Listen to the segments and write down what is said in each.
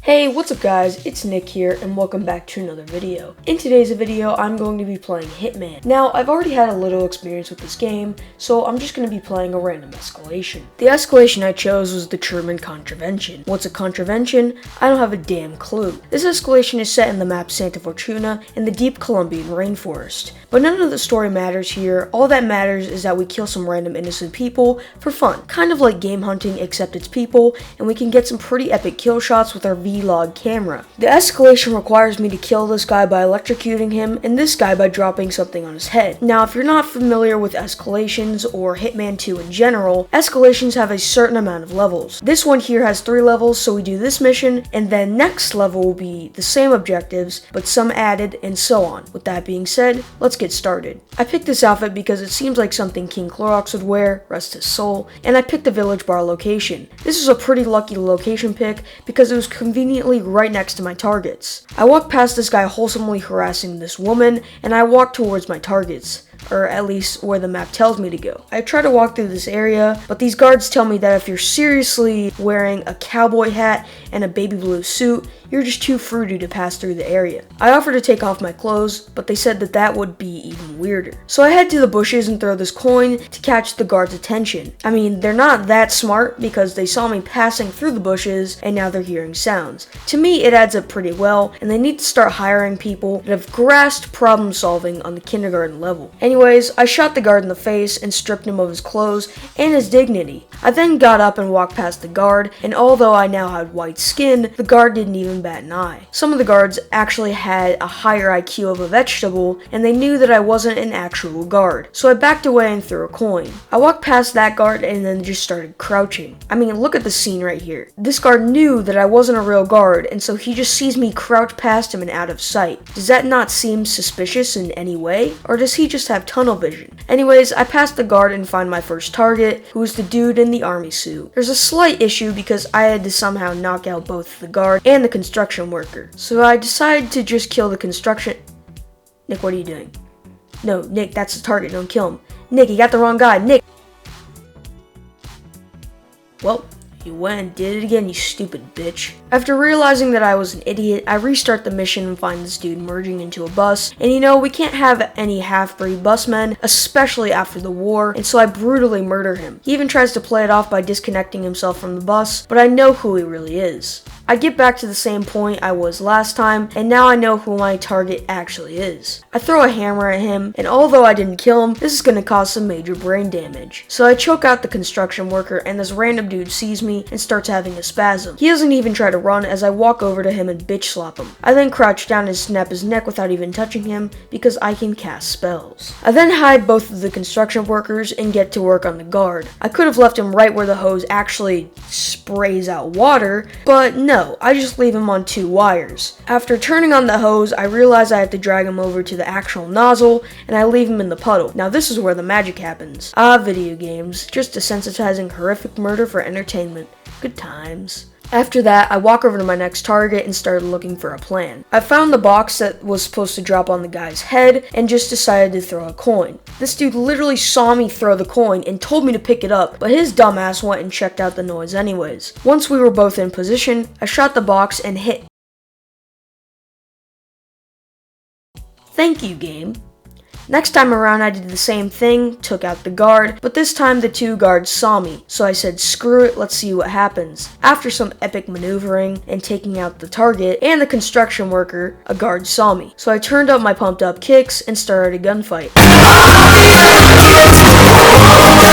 Hey, what's up guys, it's Nick here and welcome back to another video. In today's video, I'm going to be playing Hitman. Now, I've already had a little experience with this game, so I'm just going to be playing a random escalation. The escalation I chose was the Truman Contravention. What's a contravention? I don't have a damn clue. This escalation is set in the map Santa Fortuna in the deep Colombian rainforest. But none of the story matters here, all that matters is that we kill some random innocent people for fun. Kind of like game hunting except it's people, and we can get some pretty epic kill shots with our vlog camera. The escalation requires me to kill this guy by electrocuting him and this guy by dropping something on his head. Now, if you're not familiar with escalations or Hitman 2 in general, escalations have a certain amount of levels. This one here has 3 levels, so we do this mission and then next level will be the same objectives but some added and so on. With that being said, let's get started. I picked this outfit because it seems like something King Clorox would wear, rest his soul, and I picked a village bar location. This is a pretty lucky location pick because it was conveniently right next to my targets. I walked past this guy wholesomely harassing this woman, and I walked towards my targets, or at least where the map tells me to go. I try to walk through this area, but these guards tell me that if you're seriously wearing a cowboy hat and a baby blue suit, you're just too fruity to pass through the area. I offer to take off my clothes, but they said that would be even weirder. So I head to the bushes and throw this coin to catch the guards' attention. I mean, they're not that smart because they saw me passing through the bushes and now they're hearing sounds. To me, it adds up pretty well, and they need to start hiring people that have grasped problem solving on the kindergarten level. Anyways, I shot the guard in the face and stripped him of his clothes and his dignity. I then got up and walked past the guard, and although I now had white skin, the guard didn't even bat an eye. Some of the guards actually had a higher IQ of a vegetable, and they knew that I wasn't an actual guard. So I backed away and threw a coin. I walked past that guard and then just started crouching. I mean, look at the scene right here. This guard knew that I wasn't a real guard, and so he just sees me crouch past him and out of sight. Does that not seem suspicious in any way? Or does he just have tunnel vision? Anyways, I passed the guard and find my first target, who was the dude in the army suit. There's a slight issue because I had to somehow knock out both the guard and the construction worker. So I decided to just kill the construction... Nick, what are you doing? No, Nick, that's the target, don't kill him. Nick, you got the wrong guy, Nick! Well, you went and did it again, you stupid bitch. After realizing that I was an idiot, I restart the mission and find this dude merging into a bus. And you know, we can't have any half-breed busmen, especially after the war, and so I brutally murder him. He even tries to play it off by disconnecting himself from the bus, but I know who he really is. I get back to the same point I was last time, and now I know who my target actually is. I throw a hammer at him, and although I didn't kill him, this is gonna cause some major brain damage. So I choke out the construction worker, and this random dude sees me and starts having a spasm. He doesn't even try to run as I walk over to him and bitch slap him. I then crouch down and snap his neck without even touching him because I can cast spells. I then hide both of the construction workers and get to work on the guard. I could have left him right where the hose actually sprays out water, but no, I just leave him on 2 wires. After turning on the hose, I realize I have to drag him over to the actual nozzle, and I leave him in the puddle. Now this is where the magic happens. Video games, just desensitizing horrific murder for entertainment. Good times. After that, I walk over to my next target and started looking for a plan. I found the box that was supposed to drop on the guy's head and just decided to throw a coin. This dude literally saw me throw the coin and told me to pick it up, but his dumbass went and checked out the noise anyways. Once we were both in position, I shot the box and hit. Thank you, game. Next time around, I did the same thing, took out the guard, but this time the 2 guards saw me, so I said screw it, let's see what happens. After some epic maneuvering and taking out the target and the construction worker, a guard saw me, so I turned up my pumped up kicks and started a gunfight.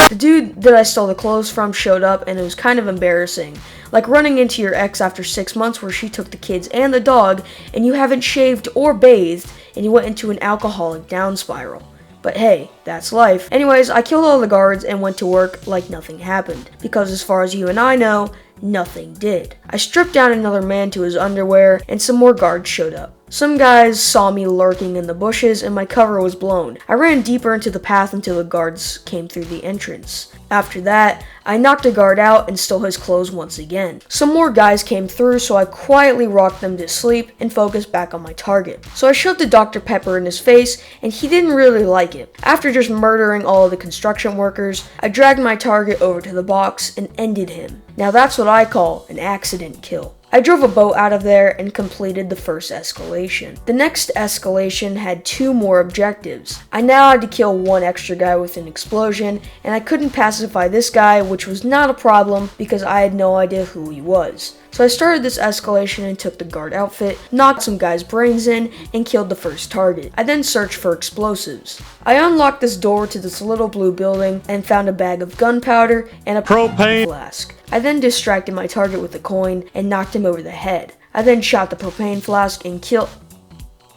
The dude that I stole the clothes from showed up and it was kind of embarrassing. Like running into your ex after 6 months where she took the kids and the dog and you haven't shaved or bathed and you went into an alcoholic down spiral. But hey, that's life. Anyways, I killed all the guards and went to work like nothing happened. Because as far as you and I know, nothing did. I stripped down another man to his underwear and some more guards showed up. Some guys saw me lurking in the bushes and my cover was blown. I ran deeper into the path until the guards came through the entrance. After that, I knocked a guard out and stole his clothes once again. Some more guys came through, so I quietly rocked them to sleep and focused back on my target. So I shoved a Dr. Pepper in his face, and he didn't really like it. After just murdering all of the construction workers, I dragged my target over to the box and ended him. Now that's what I call an accident kill. I drove a boat out of there and completed the first escalation. The next escalation had 2 more objectives. I now had to kill 1 extra guy with an explosion, and I couldn't pacify this guy, which was not a problem because I had no idea who he was. So I started this escalation and took the guard outfit, knocked some guy's brains in, and killed the first target. I then searched for explosives. I unlocked this door to this little blue building and found a bag of gunpowder and a propane flask. I then distracted my target with a coin and knocked him over the head. I then shot the propane flask and killed...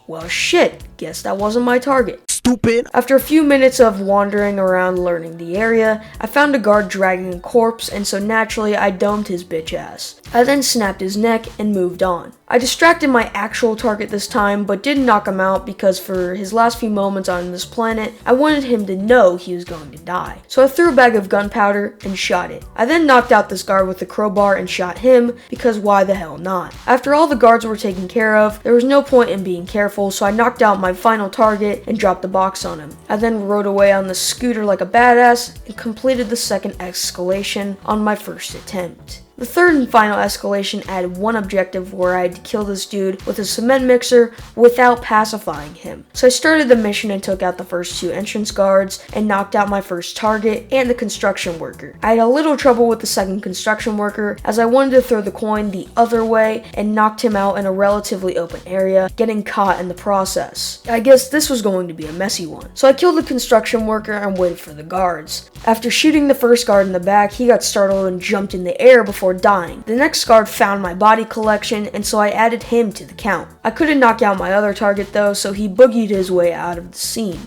Well shit, guess that wasn't my target. Stupid. After a few minutes of wandering around learning the area, I found a guard dragging a corpse, and so naturally I domed his bitch ass. I then snapped his neck and moved on. I distracted my actual target this time, but didn't knock him out because for his last few moments on this planet, I wanted him to know he was going to die. So I threw a bag of gunpowder and shot it. I then knocked out this guard with a crowbar and shot him, because why the hell not? After all the guards were taken care of, there was no point in being careful, so I knocked out my final target and dropped the box on him. I then rode away on the scooter like a badass and completed the second escalation on my first attempt. The third and final escalation added 1 objective where I had to kill this dude with a cement mixer without pacifying him. So I started the mission and took out the first 2 entrance guards and knocked out my first target and the construction worker. I had a little trouble with the second construction worker as I wanted to throw the coin the other way and knocked him out in a relatively open area, getting caught in the process. I guess this was going to be a messy one. So I killed the construction worker and waited for the guards. After shooting the first guard in the back, he got startled and jumped in the air before dying. The next guard found my body collection, and so I added him to the count. I couldn't knock out my other target though, so he boogied his way out of the scene.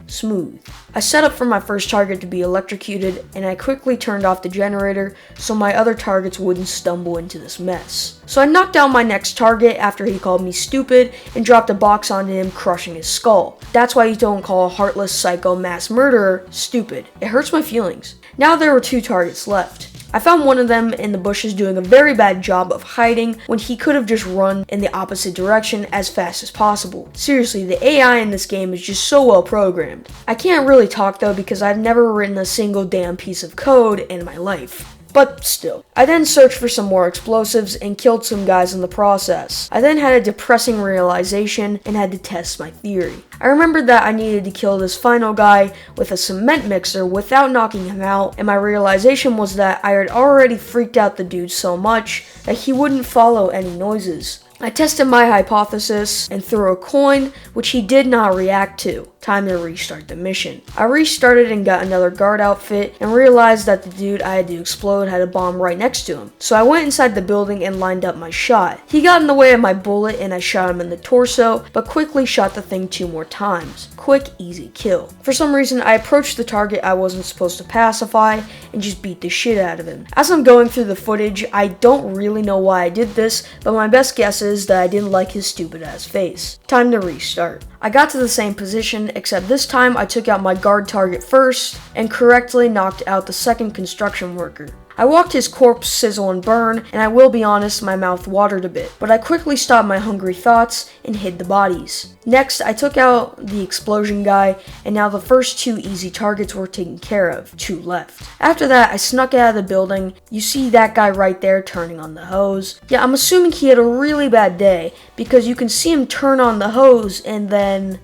Smooth. I set up for my first target to be electrocuted, and I quickly turned off the generator so my other targets wouldn't stumble into this mess. So I knocked out my next target after he called me stupid and dropped a box onto him, crushing his skull. That's why you don't call a heartless psycho mass murderer stupid. It hurts my feelings. Now there were 2 targets left. I found one of them in the bushes doing a very bad job of hiding when he could have just run in the opposite direction as fast as possible. Seriously, the AI in this game is just so well programmed. I can't really talk though because I've never written a single damn piece of code in my life. But still. I then searched for some more explosives and killed some guys in the process. I then had a depressing realization and had to test my theory. I remembered that I needed to kill this final guy with a cement mixer without knocking him out, and my realization was that I had already freaked out the dude so much that he wouldn't follow any noises. I tested my hypothesis and threw a coin, which he did not react to. Time to restart the mission. I restarted and got another guard outfit and realized that the dude I had to explode had a bomb right next to him. So I went inside the building and lined up my shot. He got in the way of my bullet and I shot him in the torso, but quickly shot the thing 2 more times. Quick, easy kill. For some reason, I approached the target I wasn't supposed to pacify and just beat the shit out of him. As I'm going through the footage, I don't really know why I did this, but my best guess is that I didn't like his stupid ass face. Time to restart. I got to the same position, except this time I took out my guard target first and correctly knocked out the second construction worker. I walked his corpse sizzle and burn, and I will be honest, my mouth watered a bit, but I quickly stopped my hungry thoughts and hid the bodies. Next, I took out the explosion guy, and now the first 2 easy targets were taken care of, 2 left. After that, I snuck out of the building. You see that guy right there turning on the hose. Yeah, I'm assuming he had a really bad day, because you can see him turn on the hose and then...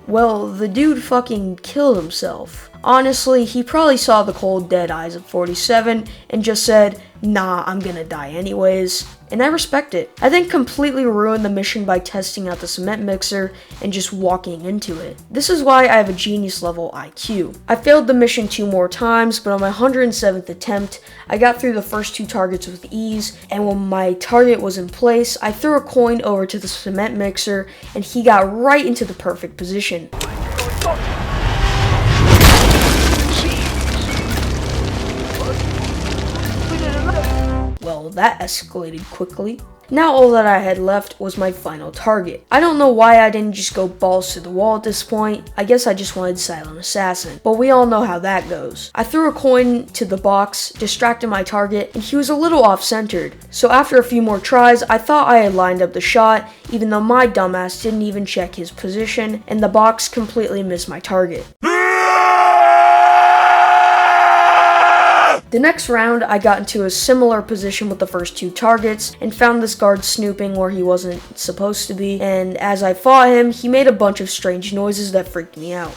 well, the dude fucking killed himself. Honestly, he probably saw the cold dead eyes of 47 and just said, nah, I'm gonna die anyways. And I respect it. I then completely ruined the mission by testing out the cement mixer and just walking into it. This is why I have a genius level IQ. I failed the mission 2 more times, but on my 107th attempt, I got through the first 2 targets with ease, and when my target was in place, I threw a coin over to the cement mixer and he got right into the perfect position. Well, Well, that escalated quickly. Now all that I had left was my final target. I don't know why I didn't just go balls to the wall at this point. I guess I just wanted Silent Assassin, but we all know how that goes. I threw a coin to the box, distracted my target, and he was a little off-centered. So after a few more tries, I thought I had lined up the shot, even though my dumbass didn't even check his position, and the box completely missed my target. The next round, I got into a similar position with the first two targets and found this guard snooping where he wasn't supposed to be, and as I fought him, he made a bunch of strange noises that freaked me out.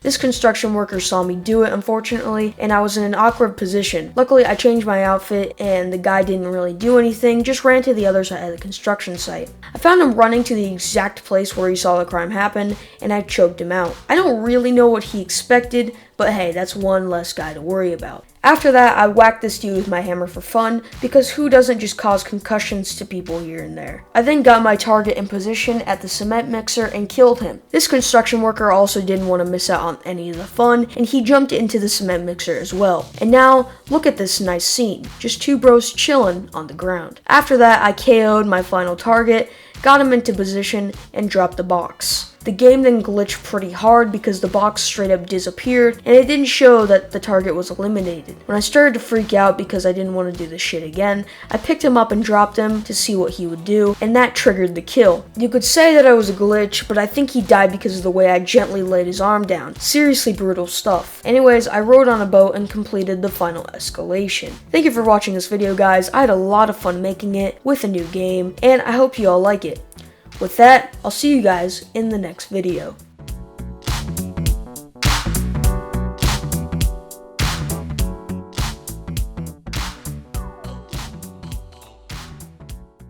This construction worker saw me do it, unfortunately, and I was in an awkward position. Luckily, I changed my outfit, and the guy didn't really do anything, just ran to the other side of the construction site. I found him running to the exact place where he saw the crime happen, and I choked him out. I don't really know what he expected, but hey, that's one less guy to worry about. After that, I whacked this dude with my hammer for fun, because who doesn't just cause concussions to people here and there? I then got my target in position at the cement mixer and killed him. This construction worker also didn't want to miss out on any of the fun, and he jumped into the cement mixer as well. And now, look at this nice scene. Just two bros chilling on the ground. After that, I KO'd my final target, got him into position, and dropped the box. The game then glitched pretty hard because the box straight up disappeared and it didn't show that the target was eliminated. When I started to freak out because I didn't want to do this shit again, I picked him up and dropped him to see what he would do, and that triggered the kill. You could say that I was a glitch, but I think he died because of the way I gently laid his arm down. Seriously brutal stuff. Anyways, I rode on a boat and completed the final escalation. Thank you for watching this video, guys. I had a lot of fun making it with a new game, and I hope you all like it. With that, I'll see you guys in the next video.